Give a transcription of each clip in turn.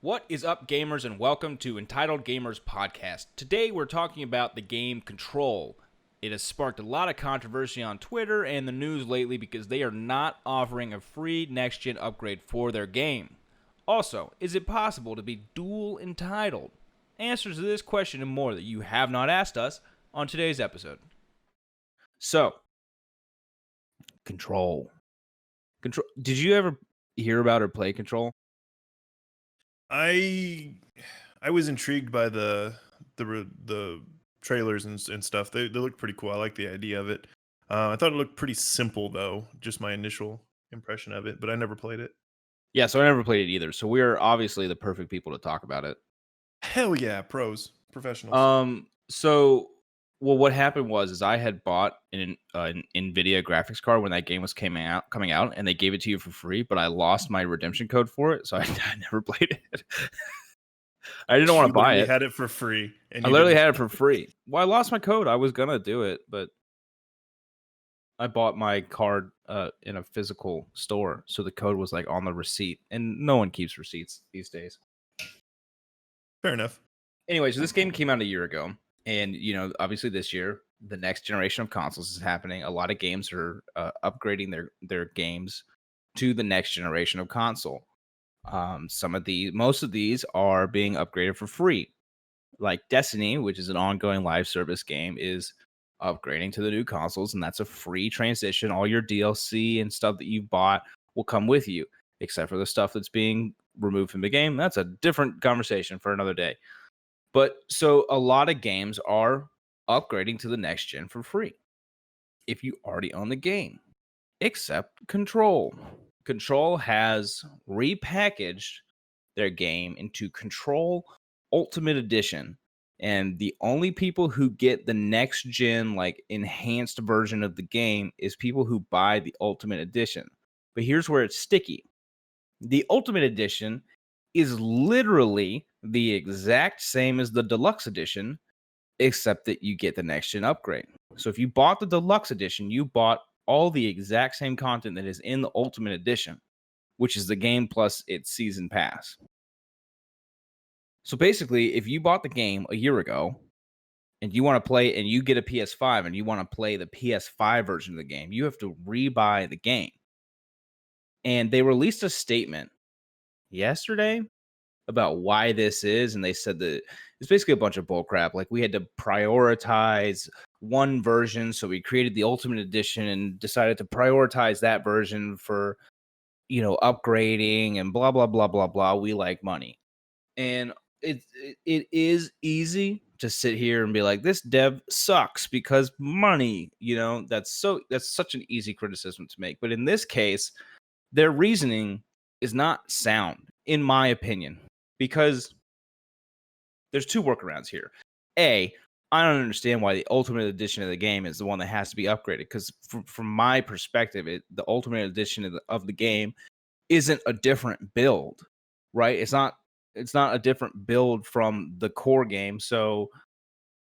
What is up, gamers, and welcome to Entitled Gamers Podcast. Today we're talking about the game Control. It has sparked a lot of controversy on Twitter and the news lately because they are not offering a free next-gen upgrade for their game. Also, is it possible to be dual entitled? Answers to this question and more that you have not asked us on today's episode. So, Control. Did you ever hear about or play Control? I was intrigued by the trailers and stuff. They look pretty cool. I like the idea of it. I thought it looked pretty simple though. Just my initial impression of it, but I never played it. Yeah, so I never played it either. So we're obviously the perfect people to talk about it. Hell yeah, professionals. Well, what happened was I had bought an NVIDIA graphics card when that game was coming out, and they gave it to you for free, but I lost my redemption code for it, so I never played it. I didn't want to buy it. You had it for free. I literally had it for free. Well, I lost my code. I was gonna do it, but I bought my card in a physical store, so the code was like on the receipt, and no one keeps receipts these days. Fair enough. Anyway, so this game came out a year ago, and obviously this year, the next generation of consoles is happening. A lot of games are upgrading their games to the next generation of console. Most of these are being upgraded for free. Like Destiny, which is an ongoing live service game, is upgrading to the new consoles, and that's a free transition. All your DLC and stuff that you've bought will come with you, except for the stuff that's being removed from the game. That's a different conversation for another day. But so a lot of games are upgrading to the next gen for free if you already own the game, except Control. Control has repackaged their game into Control Ultimate Edition. And the only people who get the next gen, like enhanced version of the game is people who buy the Ultimate Edition. But here's where it's sticky. The Ultimate Edition is literally the exact same as the Deluxe Edition, except that you get the next gen upgrade. So if you bought the Deluxe Edition, you bought all the exact same content that is in the Ultimate Edition, which is the game plus its season pass. So basically, if you bought the game a year ago and you want to play and you get a PS5 and you want to play the PS5 version of the game, you have to rebuy the game. And they released a statement yesterday about why this is, and they said that it's basically a bunch of bullcrap. Like, we had to prioritize one version, so we created the Ultimate Edition and decided to prioritize that version for upgrading and blah blah blah blah blah. We like money, and it is easy to sit here and be like, this dev sucks because money. That's such an easy criticism to make. But in this case, their reasoning is not sound, in my opinion, because there's two workarounds here. A, I don't understand why the Ultimate Edition of the game is the one that has to be upgraded, because from my perspective, the Ultimate Edition of the game isn't a different build, right? It's not a different build from the core game. So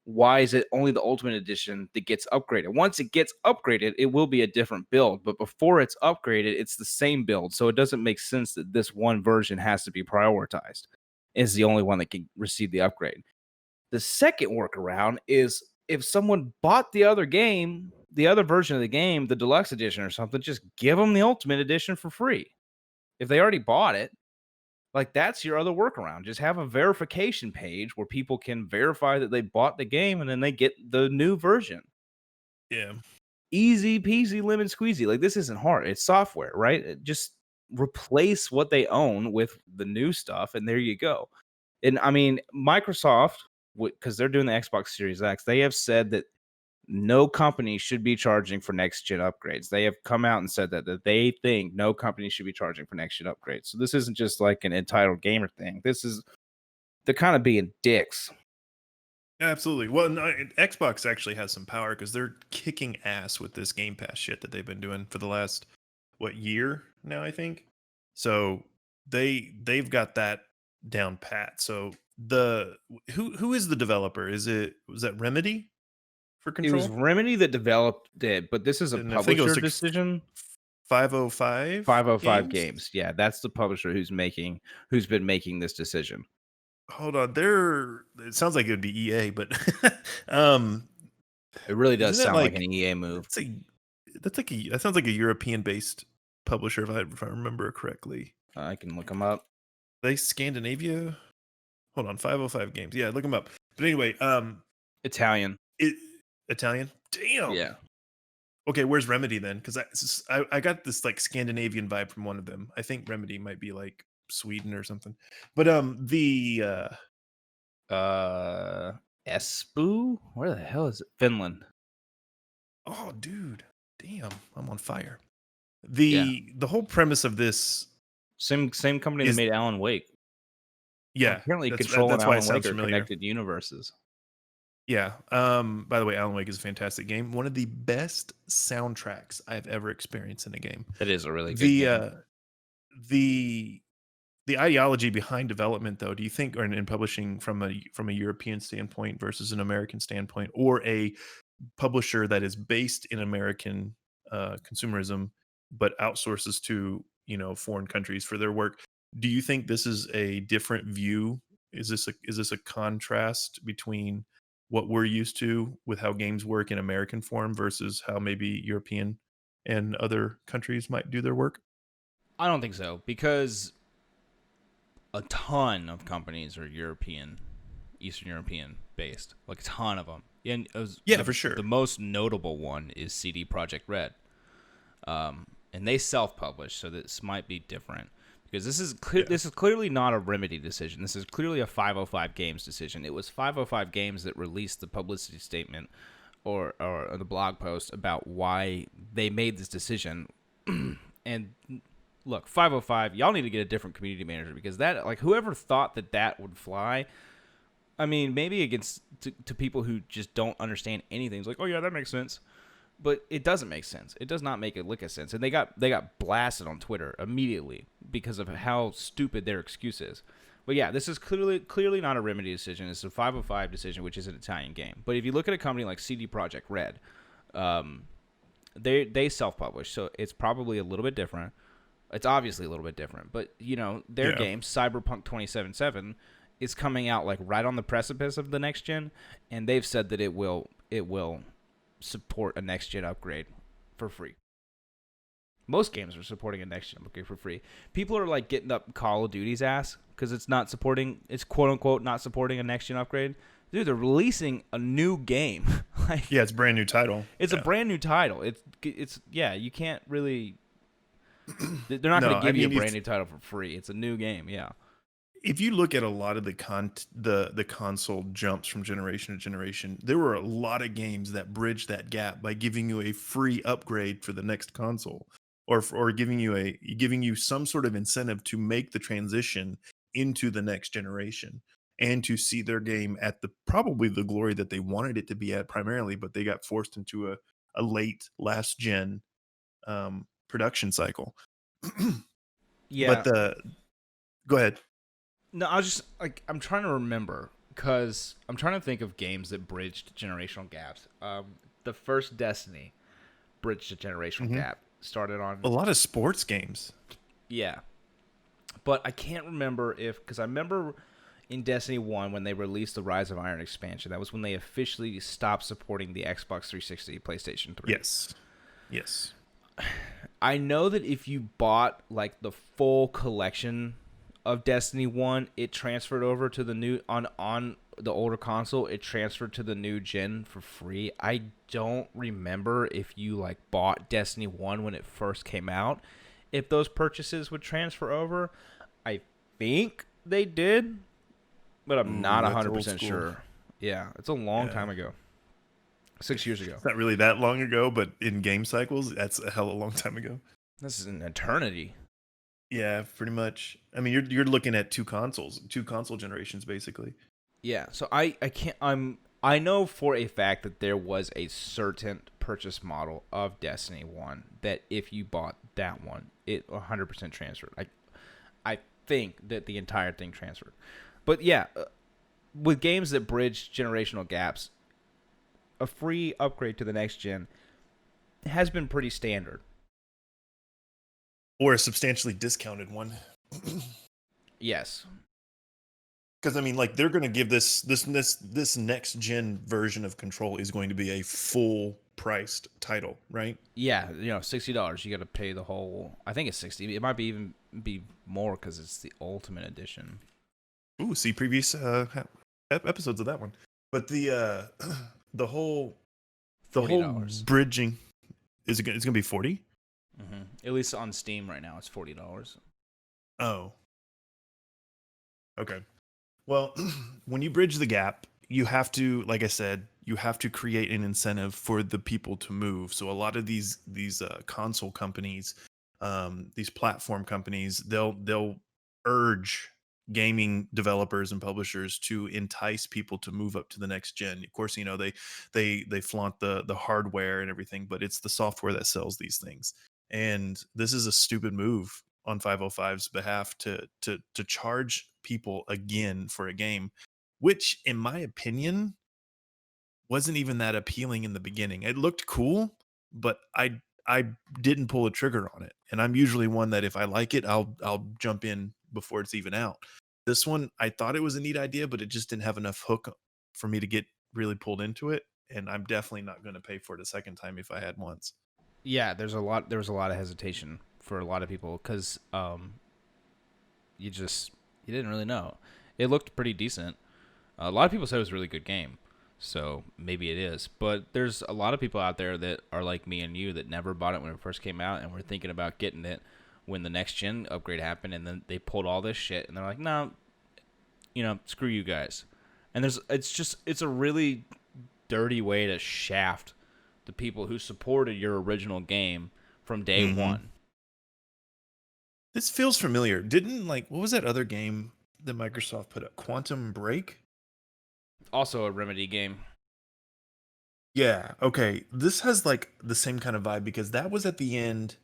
why is it only the Ultimate Edition that gets upgraded? Once it gets upgraded, it will be a different build. But before it's upgraded, it's the same build. So it doesn't make sense that this one version has to be prioritized. It's the only one that can receive the upgrade. The second workaround is if someone bought the other game, the other version of the game, the Deluxe Edition or something, just give them the Ultimate Edition for free. If they already bought it, like, that's your other workaround. Just have a verification page where people can verify that they bought the game and then they get the new version. Yeah. Easy peasy lemon squeezy. Like, this isn't hard. It's software, right? Just replace what they own with the new stuff, and there you go. And I mean, Microsoft, because they're doing the Xbox Series X, they have said that no company should be charging for next gen upgrades. They have come out and said that they think no company should be charging for next gen upgrades. So this isn't just like an entitled gamer thing. They're kind of being dicks. Absolutely. Well, no, Xbox actually has some power because they're kicking ass with this Game Pass shit that they've been doing for the last year now, I think. So they've got that down pat. So who is the developer? Was that Remedy? For Control? It was Remedy that developed it, but this is a publisher decision. 505 505 games. Games. Yeah, that's the publisher who's been making this decision. Hold on, it sounds like it would be EA, but um, It really isn't does that sound like an like EA move. that sounds like a European based publisher if I remember correctly. I can look them up. They Scandinavia? Hold on, 505 games. Yeah, look them up. But anyway, Italian. it Italian. Damn. Yeah. Okay, where's Remedy then? Because I got this like Scandinavian vibe from one of them. I think Remedy might be like Sweden or something. But Espoo? Where the hell is it? Finland. oh dude, damn, I'm on fire. Yeah. The whole premise of this Same company that is made Alan Wake. yeah, Apparently, Control and that's why it Alan Wake sounds are familiar. connected universes. Yeah. By the way, Alan Wake is a fantastic game. One of the best soundtracks I've ever experienced in a game. That is a really good The game. the the ideology behind development, though, do you think, or in publishing from a European standpoint versus an American standpoint, or a publisher that is based in American consumerism but outsources to foreign countries for their work, do you think this is a different view? Is this a contrast between what we're used to with how games work in American form versus how maybe European and other countries might do their work? I don't think so, because a ton of companies are European, Eastern European based, like a ton of them. And Yeah, for sure. the most notable one is CD Projekt Red, and they self-publish, so this might be different because this is clearly not a Remedy decision. This is clearly a 505 Games decision. It was 505 Games that released the publicity statement or the blog post about why they made this decision. And look, 505, y'all need to get a different community manager, because that, like, whoever thought that would fly, I mean, maybe against to people who just don't understand anything, it's like, oh yeah, that makes sense, but it doesn't make sense. It does not make a lick of sense, and they got blasted on Twitter immediately because of how stupid their excuse is. But yeah, this is clearly not a Remedy decision. It's a 505 decision, which is an Italian game. But if you look at a company like CD Projekt Red, they self-publish, so it's probably a little bit different. It's obviously a little bit different, but their game Cyberpunk 2077 is coming out like right on the precipice of the next gen, and they've said that it will support a next gen upgrade for free. Most games are supporting a next gen upgrade for free. People are like getting up Call of Duty's ass because it's quote unquote not supporting a next gen upgrade. Dude, they're releasing a new game. Like, Yeah, it's a brand new title. it's a brand new title. It's you can't really. They're not going to give you a brand new title for free. It's a new game, yeah. If you look at a lot of the console jumps from generation to generation, there were a lot of games that bridged that gap by giving you a free upgrade for the next console, or giving you some sort of incentive to make the transition into the next generation and to see their game at probably the glory that they wanted it to be at primarily, but they got forced into a late last gen production cycle. Yeah. But go ahead. No, I was just like, I'm trying to remember, because I'm trying to think of games that bridged generational gaps. The first Destiny bridged a generational gap. Started on A lot of sports games. Yeah, but I can't remember because I remember in Destiny 1 when they released the Rise of Iron expansion. That was when they officially stopped supporting the Xbox 360, PlayStation 3. Yes. I know that if you bought like the full collection of Destiny 1, it transferred over to the new on the older console. It transferred to the new gen for free. I don't remember if you like bought Destiny 1 when it first came out, if those purchases would transfer over. I think they did, but I'm not 100% sure. Yeah, it's a long time ago. 6 years ago. It's not really that long ago, but in game cycles, that's a hell of a long time ago. This is an eternity. Yeah, pretty much. I mean, you're looking at two console generations, basically. Yeah, so I know for a fact that there was a certain purchase model of Destiny 1 that if you bought that one, it 100% transferred. I think that the entire thing transferred. But yeah, with games that bridge generational gaps, a free upgrade to the next gen has been pretty standard. or a substantially discounted one. Yes. Because I mean, like they're going to give this next gen version of Control is going to be a full priced title, right? Yeah, $60. You got to pay the whole. I think it's 60. It might be even be more because it's the Ultimate Edition. Ooh, see previous episodes of that one. But the the whole $40. bridging it's going to be 40. Mm-hmm. At least on Steam right now, it's $40. Oh, okay. Well, when you bridge the gap, you have to, like I said, you have to create an incentive for the people to move. So a lot of these console companies, these platform companies, they'll urge gaming developers and publishers to entice people to move up to the next gen. Of course, they flaunt the hardware and everything, but it's the software that sells these things. And this is a stupid move on 505's behalf to charge people again for a game, which in my opinion wasn't even that appealing in the beginning. It looked cool, but I didn't pull a trigger on it. And I'm usually one that if I like it, I'll jump in before it's even out. This one, I thought it was a neat idea, but it just didn't have enough hook for me to get really pulled into it. And I'm definitely not going to pay for it a second time if I had once. Yeah, there was a lot of hesitation for a lot of people because you didn't really know. It looked pretty decent. A lot of people said it was a really good game, so maybe it is. But there's a lot of people out there that are like me and you that never bought it when it first came out and were thinking about getting it when the next gen upgrade happened, and then they pulled all this shit and they're like, no, screw you guys. And it's a really dirty way to shaft the people who supported your original game from day one. This feels familiar. Didn't what was that other game that Microsoft put up? Quantum Break? Also a Remedy game. Yeah, okay. This has the same kind of vibe because that was at the end.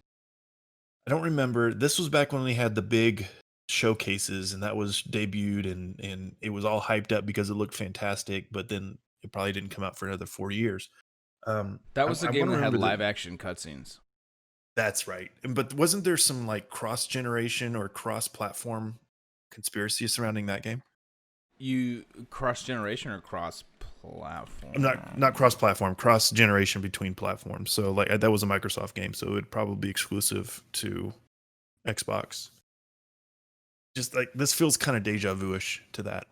I don't remember. This was back when we had the big showcases and that was debuted and it was all hyped up because it looked fantastic, but then it probably didn't come out for another 4 years. That was the game that had live action cutscenes. That's right. But wasn't there some cross-generation or cross-platform conspiracy surrounding that game? You cross-generation or cross-platform? Not cross-platform, cross-generation between platforms. So that was a Microsoft game, so it would probably be exclusive to Xbox. Just this feels kind of deja vu-ish to that.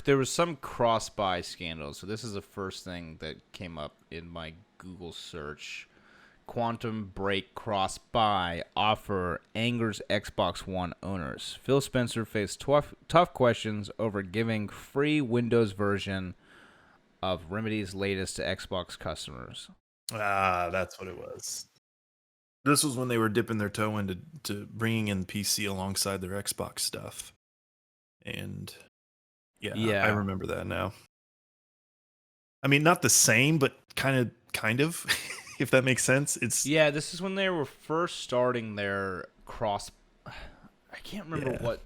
There was some cross-buy scandal, so this is the first thing that came up in my Google search. Quantum Break cross-buy offer angers Xbox One owners. Phil Spencer faced tough questions over giving free Windows version of Remedy's latest to Xbox customers. Ah, that's what it was. This was when they were dipping their toe into bringing in PC alongside their Xbox stuff. And yeah, I remember that now. I mean, not the same, but kind of, if that makes sense. This is when they were first starting their cross. I can't remember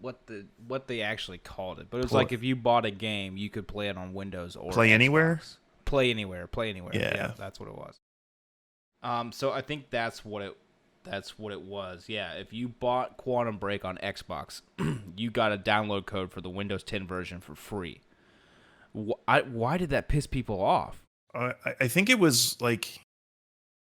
what they actually called it, but it was like if you bought a game, you could play it on Windows or play Xbox. anywhere. Play anywhere. Yeah, that's what it was. So I think that's what it was. Yeah, if you bought Quantum Break on Xbox, you got a download code for the Windows 10 version for free. Why did that piss people off? I think it was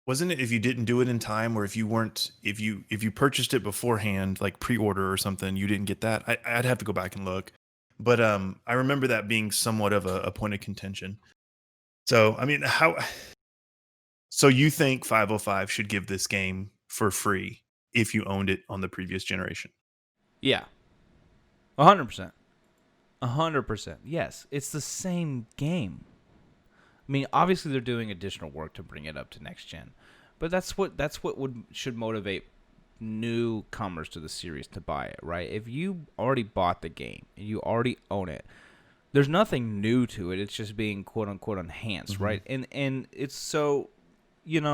wasn't it if you didn't do it in time, or if you purchased it beforehand, like pre-order or something, you didn't get that. I'd have to go back and look, but I remember that being somewhat of a point of contention. So I mean, so you think 505 should give this game for free if you owned it on the previous generation? Yeah, 100%. 100%. Yes, it's the same game. I mean, obviously they're doing additional work to bring it up to next gen, but that's what should motivate newcomers to the series to buy it, right? If you already bought the game and you already own it, there's nothing new to it. It's just being quote unquote enhanced, right? And it's so, it's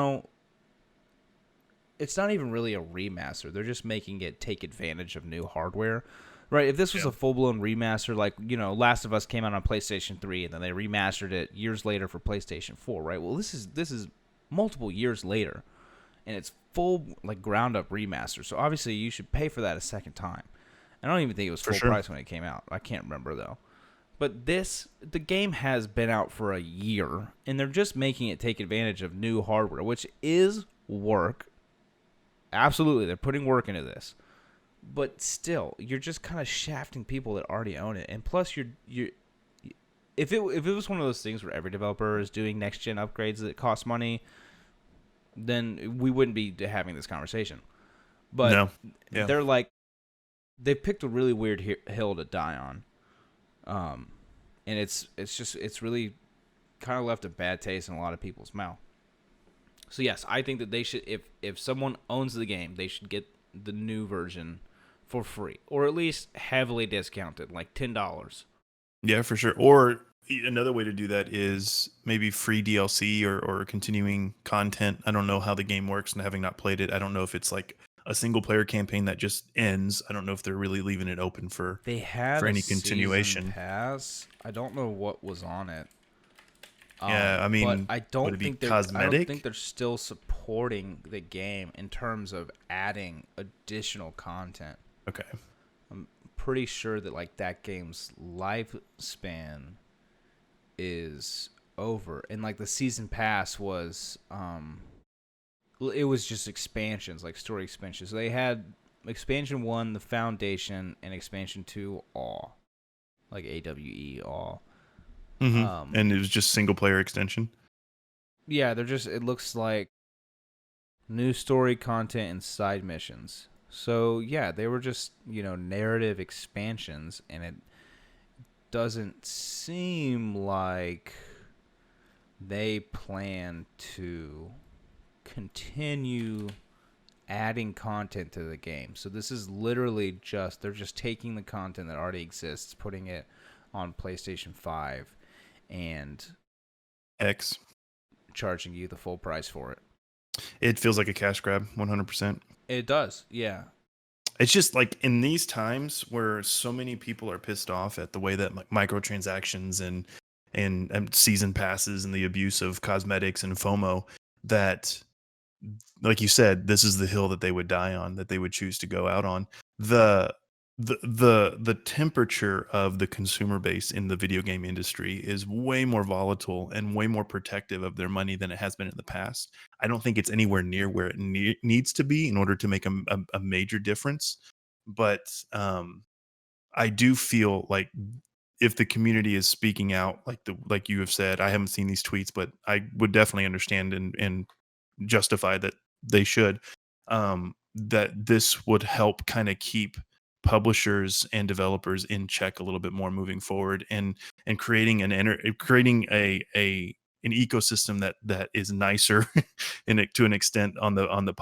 not even really a remaster. They're just making it take advantage of new hardware. Right, if this was a full-blown remaster, like, Last of Us came out on PlayStation 3, and then they remastered it years later for PlayStation 4, right? Well, this is multiple years later, and it's full like ground up remaster. So obviously you should pay for that a second time. I don't even think it was For full sure. price when it came out. I can't remember though. But the game has been out for a year, and they're just making it take advantage of new hardware, which is work. Absolutely, they're putting work into this. But still, you're just kind of shafting people that already own it. And plus, you if it was one of those things where every developer is doing next gen upgrades that cost money, then we wouldn't be having this conversation. But No. Yeah. they're like, they picked a really weird hill to die on. And it's really kind of left a bad taste in a lot of people's mouth. So yes, I think that they should, if someone owns the game, they should get the new version for free, or at least heavily discounted, like $10. Yeah, for sure. Or another way to do that is maybe free DLC or continuing content. I don't know how the game works, and having not played it, I don't know if it's like a single player campaign that just ends. I don't know if they're really leaving it open for They had any a season continuation. pass. I don't know what was on it. Yeah, I mean, but I would don't it be think I don't cosmetic? think they're still supporting the game in terms of adding additional content. Okay. I'm pretty sure that like that game's lifespan is over, and like the season pass was it was just expansions, like story expansions. So they had expansion 1, the Foundation, and expansion 2, Awe, like AWE, Awe. And it was just single player extension. Yeah, they're just, it looks like new story content and side missions. So yeah, they were just, narrative expansions, and it doesn't seem like they plan to continue adding content to the game. So this is literally they're just taking the content that already exists, putting it on PlayStation 5, and X. charging you the full price for it. It feels like a cash grab, 100%. It does, yeah. It's just like in these times where so many people are pissed off at the way that microtransactions and season passes and the abuse of cosmetics and FOMO, that, like you said, this is the hill that they would die on, that they would choose to go out on. The temperature of the consumer base in the video game industry is way more volatile and way more protective of their money than it has been in the past. I don't think it's anywhere near where it needs to be in order to make a major difference. But I do feel like if the community is speaking out, like you have said, I haven't seen these tweets, but I would definitely understand and justify that they should, that this would help kind of keep publishers and developers in check a little bit more moving forward, and creating creating an ecosystem that is nicer to an extent on the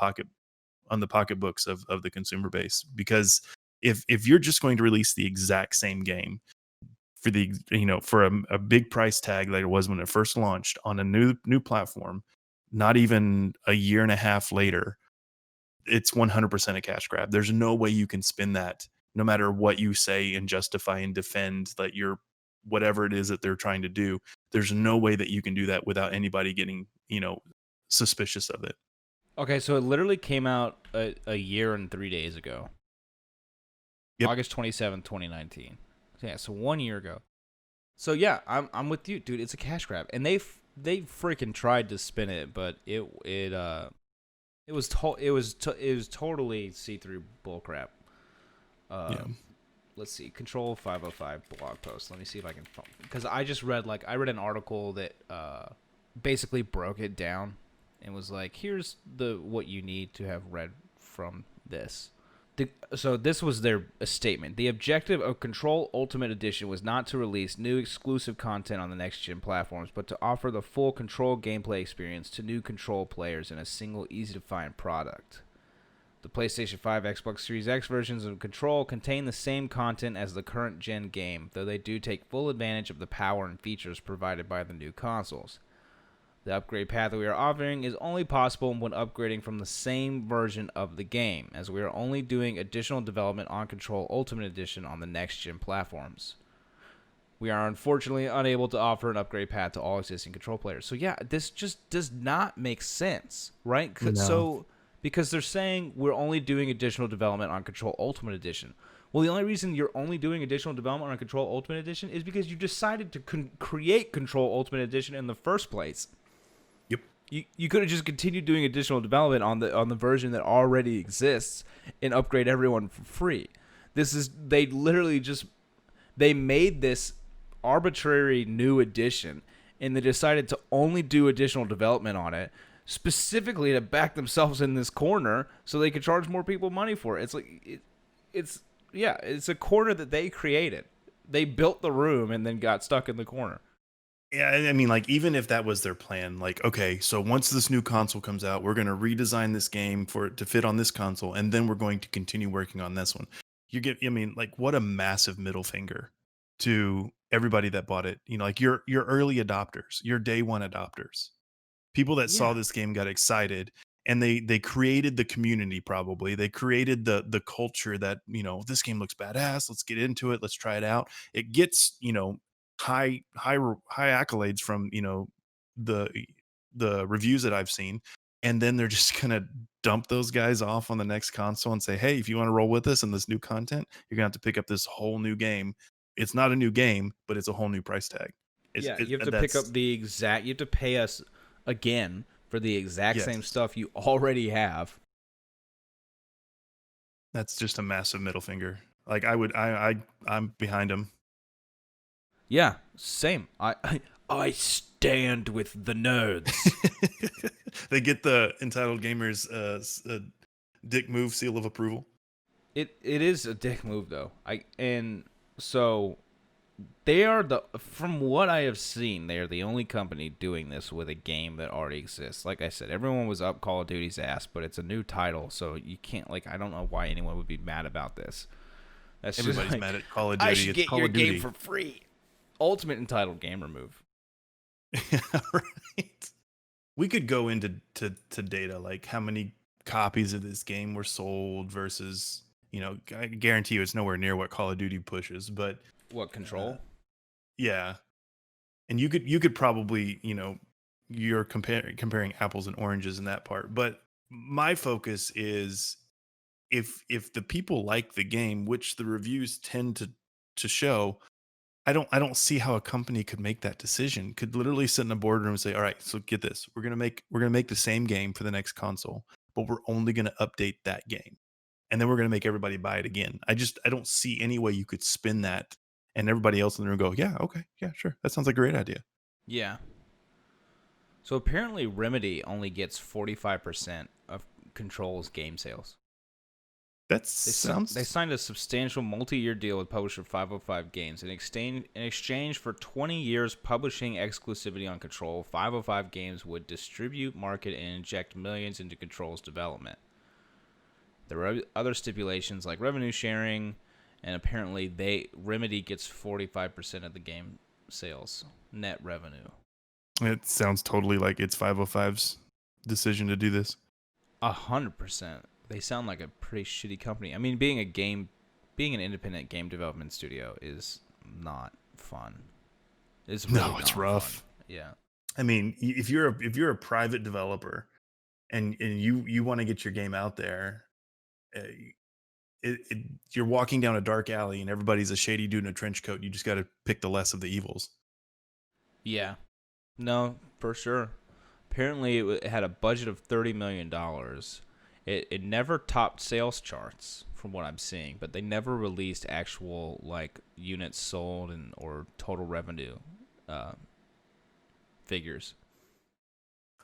pocketbooks of the consumer base. Because if you're just going to release the exact same game for for a big price tag like it was when it first launched on a new platform, not even a year and a half later, it's 100% a cash grab. There's no way you can spin that, no matter what you say and justify and defend that you're whatever it is that they're trying to do. There's no way that you can do that without anybody getting, suspicious of it. Okay, so it literally came out a year and 3 days ago. Yep. August 27th, 2019. Yeah, so 1 year ago. So yeah, I'm with you, dude. It's a cash grab, and they freaking tried to spin it, but it was totally see-through bullcrap. Yeah. Let's see, Control 505 blog post. Let me see if I can, because I read an article that basically broke it down and was like, here's what you need to have read from this. So this was their statement. The objective of Control Ultimate Edition was not to release new exclusive content on the next-gen platforms, but to offer the full Control gameplay experience to new Control players in a single, easy-to-find product. The PlayStation 5, Xbox Series X versions of Control contain the same content as the current-gen game, though they do take full advantage of the power and features provided by the new consoles. The upgrade path we are offering is only possible when upgrading from the same version of the game, as we are only doing additional development on Control Ultimate Edition on the next-gen platforms. We are unfortunately unable to offer an upgrade path to all existing control players. So yeah, this just does not make sense, right? No. So because they're saying we're only doing additional development on Control Ultimate Edition. Well, the only reason you're only doing additional development on Control Ultimate Edition is because you decided to create Control Ultimate Edition in the first place. Yep. You could have just continued doing additional development on the version that already exists and upgrade everyone for free. They literally just made this arbitrary new edition, and they decided to only do additional development on it specifically to back themselves in this corner so they could charge more people money for it. It's like it's a corner that they created. They built the room and then got stuck in the corner. Yeah, I mean, like, even if that was their plan, like, okay, so once this new console comes out, we're going to redesign this game for it to fit on this console, and then we're going to continue working on this one. I mean, like, what a massive middle finger to everybody that bought it. You know, like your early adopters, your day one adopters, people that saw Yeah. this game got excited, and they created the community. Probably they created the culture that, you know, this game looks badass. Let's get into it. Let's try it out. It gets, you know, high accolades from, you know, the the reviews that I've seen, and then they're just gonna dump those guys off on the next console and say, hey, if you want to roll with us in this new content, you're gonna have to pick up this whole new game. It's not a new game, but it's a whole new price tag. Yeah, you have to pick up you have to pay us again for the exact same stuff you already have. That's just a massive middle finger. Like, I'm behind him. Yeah, same. I stand with the nerds. They get the Entitled Gamers dick move seal of approval. It is a dick move though. So they are from what I have seen, they are the only company doing this with a game that already exists. Like I said, everyone was up Call of Duty's ass, but it's a new title, so you can't, like, I don't know why anyone would be mad about this. Everybody's mad at Call of Duty. I should get Call your of Duty game for free. Ultimate entitled gamer move. Right. We could go into data, like how many copies of this game were sold versus, you know, I guarantee you it's nowhere near what Call of Duty pushes, but what, Control? Yeah. And you could probably, you know, you're comparing apples and oranges in that part. But my focus is if the people like the game, which the reviews tend to show, I don't see how a company could make that decision. Could literally sit in a boardroom and say, all right, so get this. We're gonna make the same game for the next console, but we're only gonna update that game. And then we're gonna make everybody buy it again. I don't see any way you could spin that and everybody else in the room go, yeah, okay, yeah, sure. That sounds like a great idea. Yeah. So apparently Remedy only gets 45% of Control's game sales. They signed a substantial multi-year deal with publisher 505 Games. In exchange for 20 years publishing exclusivity on Control, 505 Games would distribute, market, and inject millions into Control's development. There were other stipulations like revenue sharing, and apparently Remedy gets 45% of the game sales, net revenue. It sounds totally like it's 505's decision to do this. 100%. They sound like a pretty shitty company. I mean, being an independent game development studio is not fun. It's rough. Fun. Yeah. I mean, if you're a private developer and you want to get your game out there, you're walking down a dark alley and everybody's a shady dude in a trench coat. You just got to pick the less of the evils. Yeah. No, for sure. Apparently, it had a budget of $30 million. It never topped sales charts from what I'm seeing, but they never released actual, like, units sold or total revenue figures.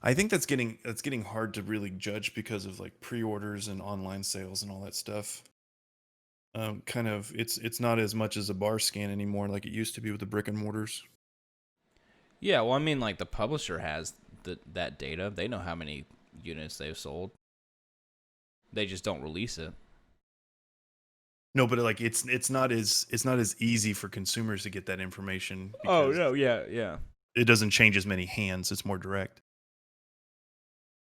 I think that's getting hard to really judge because of, like, pre-orders and online sales and all that stuff. Kind of, it's not as much as a bar scan anymore like it used to be with the brick and mortars. Yeah, well, I mean, like, the publisher has that data. They know how many units they've sold. They just don't release it. No, but, like, it's not as easy for consumers to get that information. Oh no, yeah. It doesn't change as many hands. It's more direct.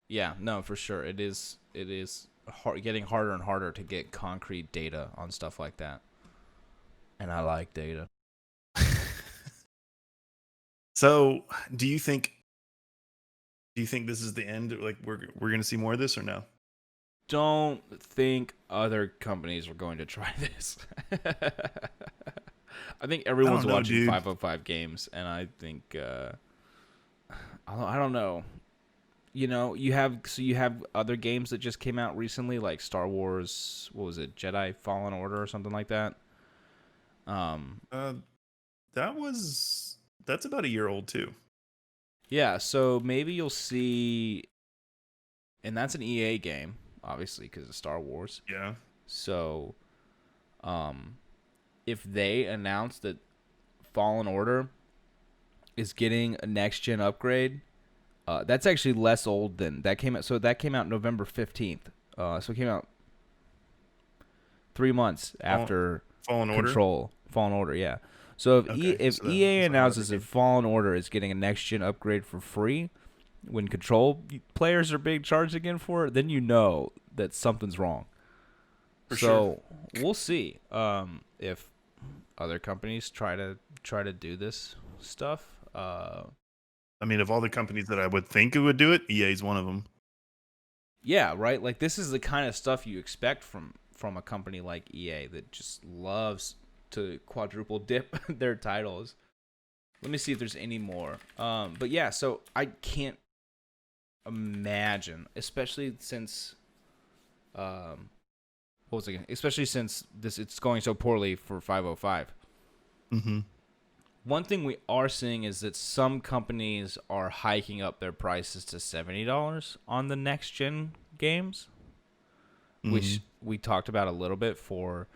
Yeah, no, for sure. It is getting harder and harder to get concrete data on stuff like that. And I like data. So, do you think this is the end? Like we're gonna see more of this or no? Don't think other companies are going to try this. I think I everyone's don't know, watching dude. 505 games, and I think I don't know. You have other games that just came out recently, like Star Wars. What was it, Jedi Fallen Order or something like that? Um, Uh, that's about a year old too. yeah. So maybe you'll see, and that's an EA game, obviously, because of Star Wars. Yeah. So, um, if they announce that Fallen Order is getting a next gen upgrade, that's actually less old than that came out. So that came out November 15th. So it came out 3 months Fallen, after Fallen Order. Control, Fallen Order. Yeah. So Okay, if so EA that's like another announces that game. Fallen Order is getting a next gen upgrade for free, when Control players are being charged again for it, then you know that something's wrong. For sure. So we'll see if other companies try to do this stuff. I mean, of all the companies that I would think would do it, EA is one of them. Yeah, right. Like this is the kind of stuff you expect from a company like EA that just loves to quadruple dip their titles. Let me see if there's any more. But yeah, so I can't imagine, especially since what was it again? Especially since it's going so poorly for 505. Mm-hmm. One thing we are seeing is that some companies are hiking up their prices to $70 on the next gen games, Mm-hmm. which we talked about a little bit for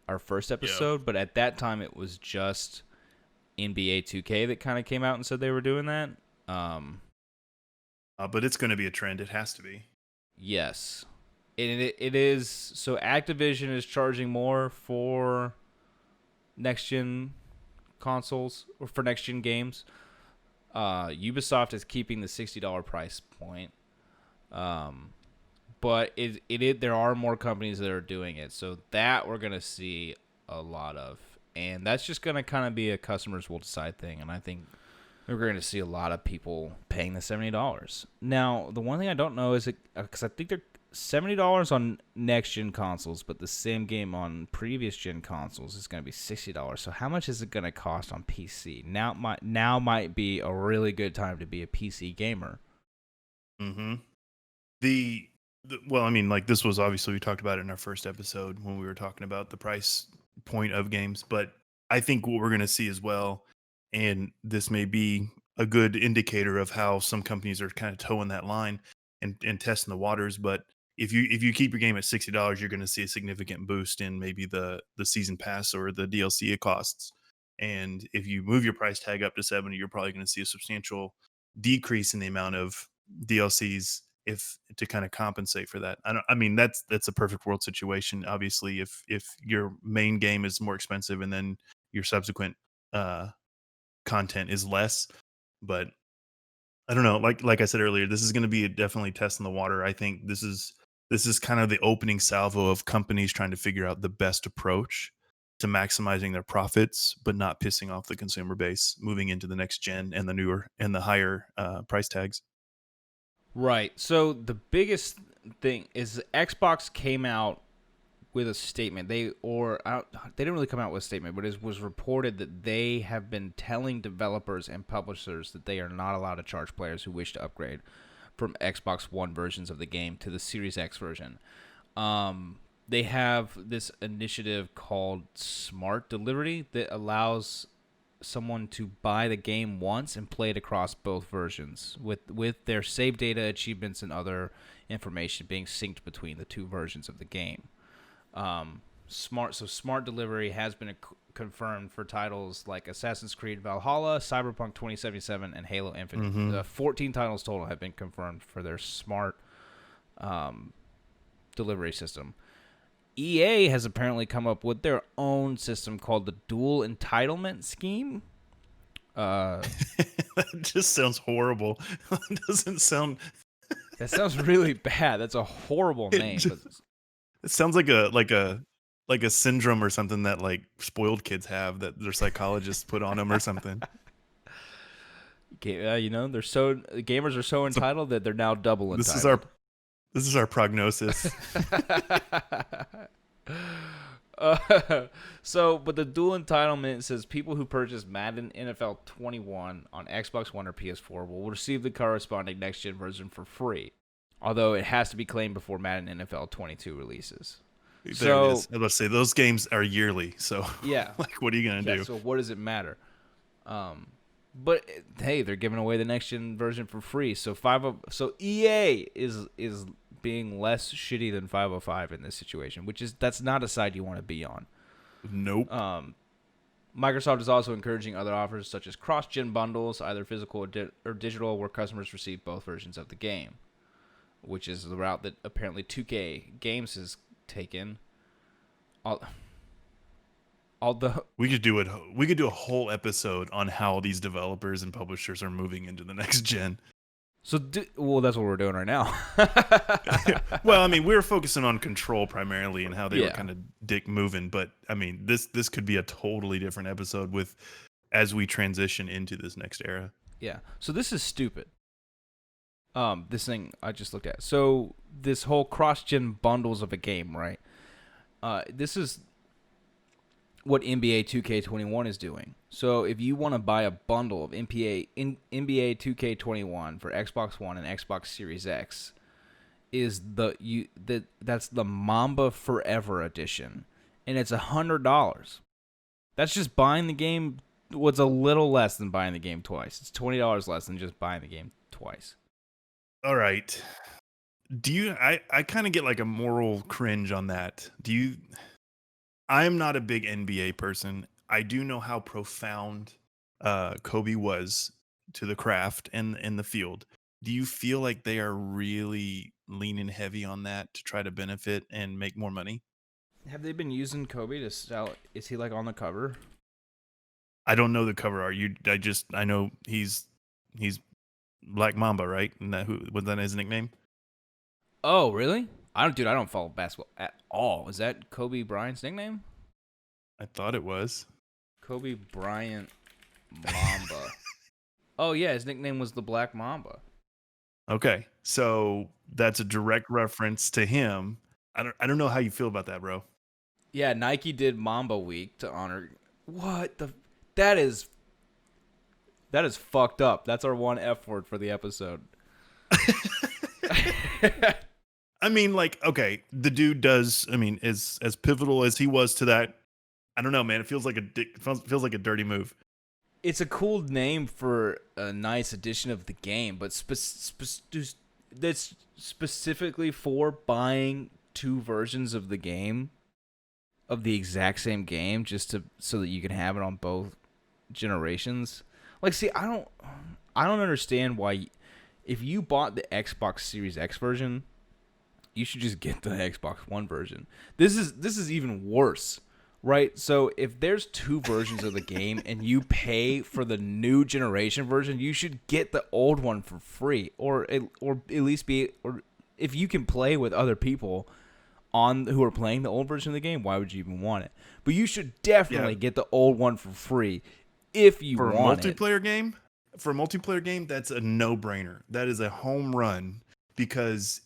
our first Yeah. episode, but at that time it was just NBA 2K that kind of came out and said they were doing that. Um, But it's going to be a trend. It has to be. yes. It is. So Activision is charging more for next gen consoles or for next gen games. Ubisoft is keeping the $60 price point. But there are more companies that are doing it. So that we're going to see a lot of. And that's just going to kind of be a customers will decide thing. And I think we're going to see a lot of people paying the $70. Now, the one thing I don't know is because I think they're $70 on next gen consoles, but the same game on previous gen consoles is going to be $60. So how much is it going to cost on PC? Now might be a really good time to be a PC gamer. Mm-hmm. The well, I mean, like this was obviously we talked about it in our first episode when we were talking about the price point of games, but I think what we're going to see as well, and this may be a good indicator of how some companies are kind of towing that line and testing the waters. But if you keep your game at $60, you're going to see a significant boost in maybe the season pass or the DLC it costs. And if you move your price tag up to 70, you're probably going to see a substantial decrease in the amount of DLCs if to kind of compensate for that. I mean that's a perfect world situation. Obviously, if your main game is more expensive and then your subsequent uh content is less, but I don't know. Like I said earlier, this is going to be definitely testing the water. I think this is kind of the opening salvo of companies trying to figure out the best approach to maximizing their profits, but not pissing off the consumer base moving into the next gen and the newer and the higher price tags. Right. So the biggest thing is Xbox came out with a statement. They didn't really come out with a statement, but it was reported that they have been telling developers and publishers that they are not allowed to charge players who wish to upgrade from Xbox One versions of the game to the Series X version. They have this initiative called Smart Delivery that allows someone to buy the game once and play it across both versions with their save data, achievements, and other information being synced between the two versions of the game. Smart delivery has been confirmed for titles like Assassin's Creed Valhalla, Cyberpunk 2077, and Halo Infinite. Mm-hmm. 14 titles total have been confirmed for their smart delivery system. EA has apparently come up with their own system called the Dual Entitlement scheme. That just sounds horrible. It doesn't sound. That sounds really bad. That's a horrible name. But It sounds like a syndrome or something that like spoiled kids have that their psychologists put on them or something. You know, gamers are so entitled that they're now double entitled. This is our prognosis. But the dual entitlement says people who purchase Madden NFL 21 on Xbox One or PS4 will receive the corresponding next-gen version for free, although it has to be claimed before Madden NFL 22 releases. There it is. I was about to say, those games are yearly, so yeah, like, what are you gonna do? So what does it matter? But hey, they're giving away the next-gen version for free. So EA is being less shitty than 505 in this situation, that's not a side you want to be on. Nope. Microsoft is also encouraging other offers such as cross-gen bundles, either physical or digital, where customers receive both versions of the game, which is the route that apparently 2K Games has taken. Although we could do a whole episode on how these developers and publishers are moving into the next gen. So, that's what we're doing right now. Well, I mean, we were focusing on Control primarily and how they were kind of dick moving, but I mean, this could be a totally different episode as we transition into this next era. Yeah. So this is stupid. This thing I just looked at. So this whole cross-gen bundles of a game, right? This is what NBA 2K21 is doing. So if you want to buy a bundle of NBA 2K21 for Xbox One and Xbox Series X, that's the Mamba Forever edition, and it's $100. That's just buying the game. What's a little less than buying the game twice. It's $20 less than just buying the game twice. All right. I kind of get like a moral cringe on that. I'm not a big NBA person. I do know how profound Kobe was to the craft and in the field. Do you feel like they are really leaning heavy on that to try to benefit and make more money? Have they been using Kobe to sell? Is he like on the cover? I don't know the cover art. I know he's Black Mamba, right? And was that his nickname? Oh, really? I don't follow basketball at all. Is that Kobe Bryant's nickname? I thought it was. Kobe Bryant Mamba. Oh, yeah, his nickname was the Black Mamba. Okay, so that's a direct reference to him. I don't know how you feel about that, bro. Yeah, Nike did Mamba Week to honor. That is fucked up. That's our one F word for the episode. I mean, like, okay, the dude does. I mean, as pivotal as he was to that, I don't know, man. It feels like a dirty move. It's a cool name for a nice edition of the game, but that's specifically for buying two versions of the game, of the exact same game, so that you can have it on both generations. Like, see, I don't understand why, if you bought the Xbox Series X version, you should just get the Xbox One version. This is even worse, right? So if there's two versions of the game and you pay for the new generation version, you should get the old one for free, or at least if you can play with other people who are playing the old version of the game, why would you even want it? But you should definitely get the old one for free if you want it. For a multiplayer game, that's a no-brainer. That is a home run, because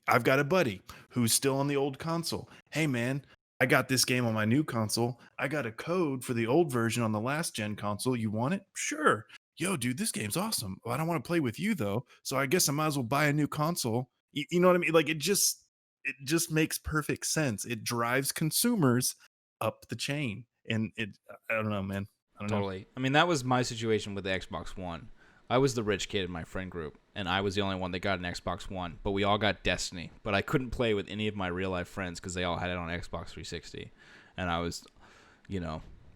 I've got a buddy who's still on the old console. Hey, man, I got this game on my new console. I got a code for the old version on the last gen console. You want it? Sure. Yo, dude, this game's awesome. Well, I don't want to play with you, though, so I guess I might as well buy a new console. You know what I mean? Like, it just makes perfect sense. It drives consumers up the chain. And I don't know, man. I don't know. I mean, that was my situation with the Xbox One. I was the rich kid in my friend group, and I was the only one that got an Xbox One, but we all got Destiny. But I couldn't play with any of my real-life friends because they all had it on Xbox 360. And I was,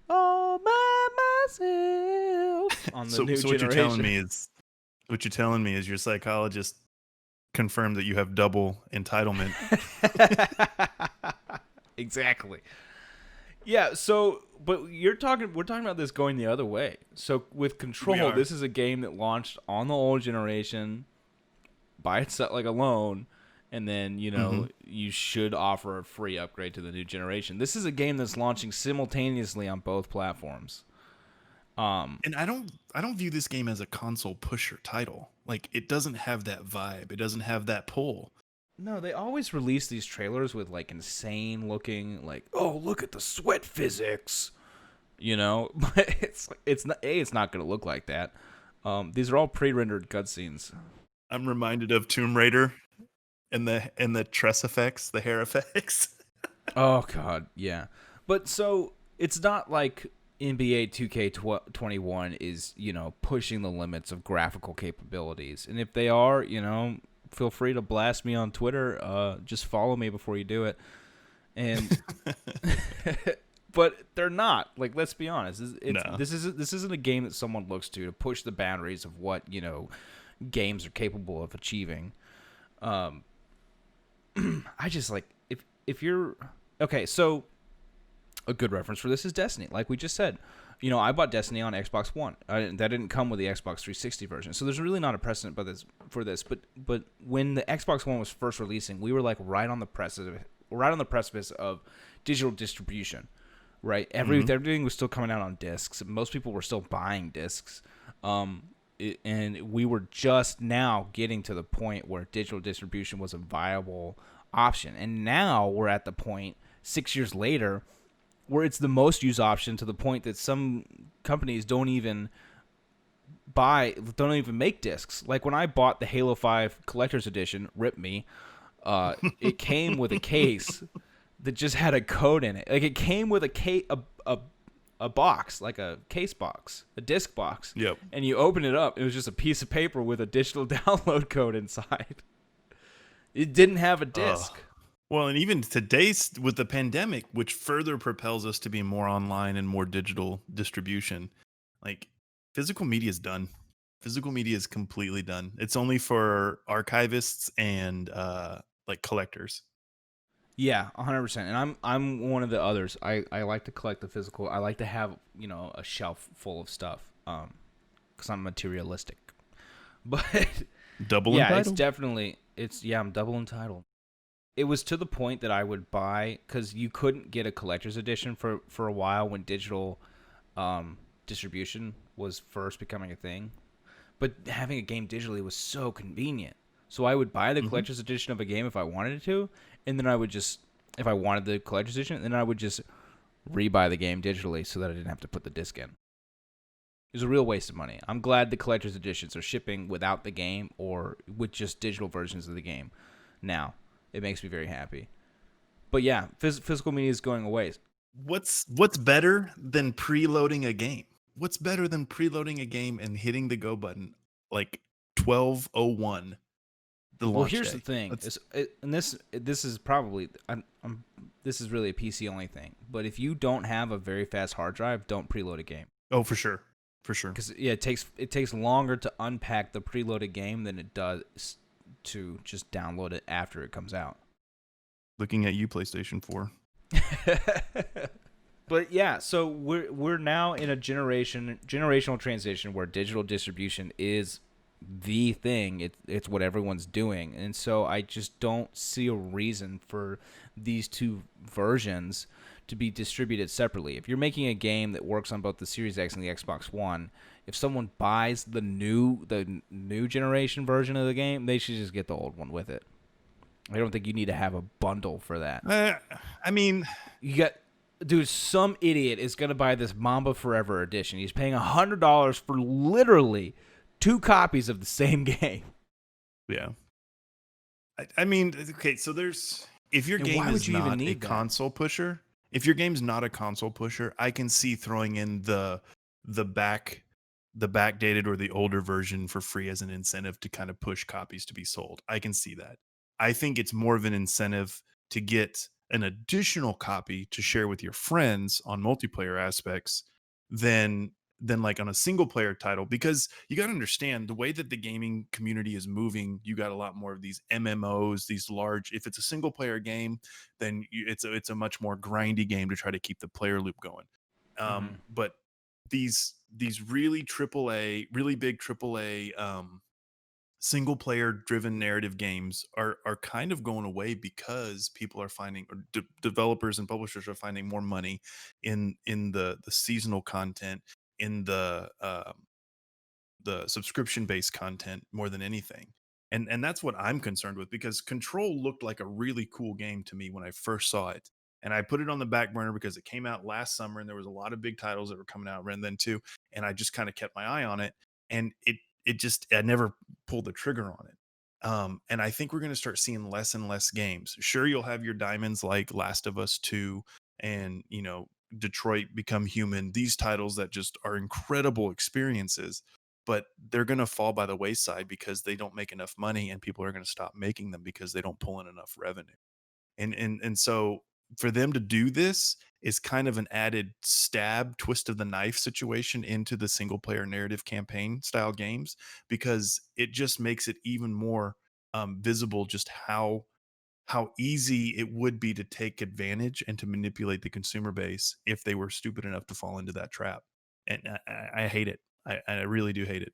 all by myself on the new generation. What you're telling me is your psychologist confirmed that you have double entitlement. Exactly. Yeah, so, but we're talking about this going the other way. So with Control, this is a game that launched on the old generation by itself, like alone, and then, you should offer a free upgrade to the new generation. This is a game that's launching simultaneously on both platforms. And I don't view this game as a console pusher title. Like it doesn't have that vibe. It doesn't have that pull. No, they always release these trailers with like insane looking, like, oh, look at the sweat physics, But it's not going to look like that. These are all pre-rendered cutscenes. I'm reminded of Tomb Raider and the tress effects, the hair effects. Oh God, yeah. But so it's not like NBA 2K21 is pushing the limits of graphical capabilities, and if they are, feel free to blast me on Twitter. Just follow me before you do it. And but they're not. Like, let's be honest. No. This isn't a game that someone looks to push the boundaries of what games are capable of achieving. I just like if you're okay. So a good reference for this is Destiny. Like we just said, I bought Destiny on Xbox One. That didn't come with the Xbox 360 version, so there's really not a precedent for this. But when the Xbox One was first releasing, we were like right on the precipice of digital distribution. Right, everything was still coming out on discs. Most people were still buying discs, and we were just now getting to the point where digital distribution was a viable option. And now we're at the point 6 years later where it's the most used option, to the point that some companies don't even make discs. Like when I bought the Halo 5 collector's edition, rip me, it came with a case that just had a code in it. Like it came with a box, like a case box, a disc box. Yep. And you open it up, it was just a piece of paper with a digital download code inside. It didn't have a disc. Well, and even today's with the pandemic, which further propels us to be more online and more digital distribution, like physical media is done. Physical media is completely done. It's only for archivists and like collectors. Yeah, 100%. And I'm one of the others. I like to collect the physical. I like to have, a shelf full of stuff. Cuz I'm materialistic. But Double yeah, entitled? I'm double entitled. It was to the point that I would buy, cuz you couldn't get a collector's edition for a while when digital distribution was first becoming a thing. But having a game digitally was so convenient. So I would buy the collector's edition of a game if I wanted to, and then I would just, if I wanted the collector's edition, then I would just rebuy the game digitally so that I didn't have to put the disc in. It was a real waste of money. I'm glad the collector's editions are shipping without the game or with just digital versions of the game now. It makes me very happy. But yeah, physical media is going away. What's better than preloading a game? What's better than preloading a game and hitting the go button like 12:01 the Well, launch here's day? the thing, Let's and this is probably this is really a PC only thing. But if you don't have a very fast hard drive, don't preload a game. Oh, for sure. For sure. Because yeah, it takes longer to unpack the preloaded game than it does to just download it after it comes out. Looking at you, PlayStation 4. But yeah, so we're now in a generational transition where digital distribution is the thing. It's what everyone's doing, and so I just don't see a reason for these two versions to be distributed separately. If you're making a game that works on both the Series X and the Xbox One, if someone buys the new generation version of the game, they should just get the old one with it. I don't think you need to have a bundle for that. I mean, you got. Dude, some idiot is going to buy this Mamba Forever edition. He's paying $100 for literally 2 copies of the same game. Yeah. I mean, okay, so if your game is not a console pusher, if your game's not a console pusher, I can see throwing in the backdated or the older version for free as an incentive to kind of push copies to be sold. I can see that. I think it's more of an incentive to get an additional copy to share with your friends on multiplayer aspects than like on a single player title, because you got to understand the way that the gaming community is moving. You got a lot more of these MMOs, these large, if it's a single player game, then it's a much more grindy game to try to keep the player loop going. But these really big AAA single player driven narrative games are kind of going away because people are finding, or developers and publishers are finding more money in the seasonal content in the subscription based content more than anything. And that's what I'm concerned with, because Control looked like a really cool game to me when I first saw it. And I put it on the back burner because it came out last summer and there was a lot of big titles that were coming out around then too. And I just kind of kept my eye on it. And it just, I never pulled the trigger on it. And I think we're going to start seeing less and less games. Sure, you'll have your diamonds like Last of Us 2 and, Detroit Become Human, these titles that just are incredible experiences, but they're going to fall by the wayside because they don't make enough money, and people are going to stop making them because they don't pull in enough revenue. And so for them to do this is kind of an added stab, twist of the knife situation into the single player narrative campaign style games, because it just makes it even more visible just how easy it would be to take advantage and to manipulate the consumer base if they were stupid enough to fall into that trap. And I hate it. I really do hate it.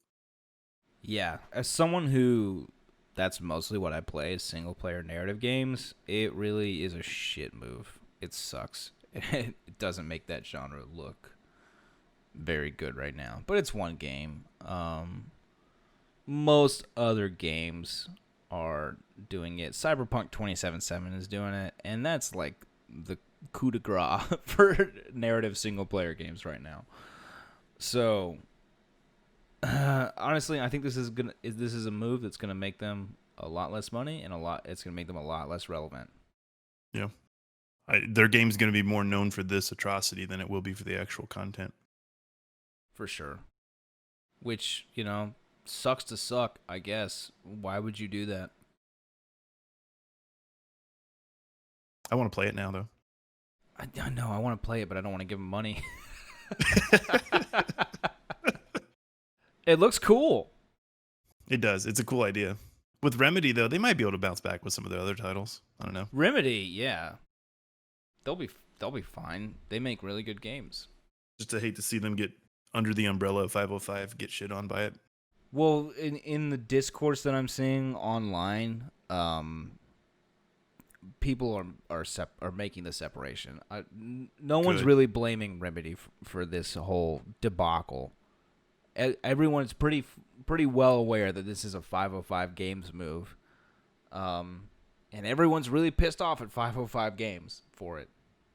Yeah, as someone who that's mostly what I play is single player narrative games, it really is a shit move. It sucks. It doesn't make that genre look very good right now. But it's one game. Most other games are doing it. Cyberpunk 2077 is doing it, and that's like the coup de grace for narrative single player games right now. So honestly, I think this is a move that's gonna make them a lot less money, and it's gonna make them a lot less relevant. Yeah, their game's going to be more known for this atrocity than it will be for the actual content. For sure. Which, sucks to suck, I guess. Why would you do that? I want to play it now, though. I know, I want to play it, but I don't want to give them money. It looks cool. It does. It's a cool idea. With Remedy, though, they might be able to bounce back with some of their other titles. I don't know. Remedy, yeah. They'll be fine. They make really good games. Just I hate to see them get under the umbrella of 505, get shit on by it. Well, in the discourse that I'm seeing online, people are making the separation. No one's really blaming Remedy for this whole debacle. Everyone's pretty well aware that this is a 505 Games move, and everyone's really pissed off at 505 Games for it.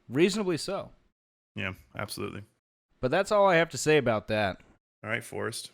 Reasonably so. Yeah, absolutely. But that's all I have to say about that. All right, Forrest.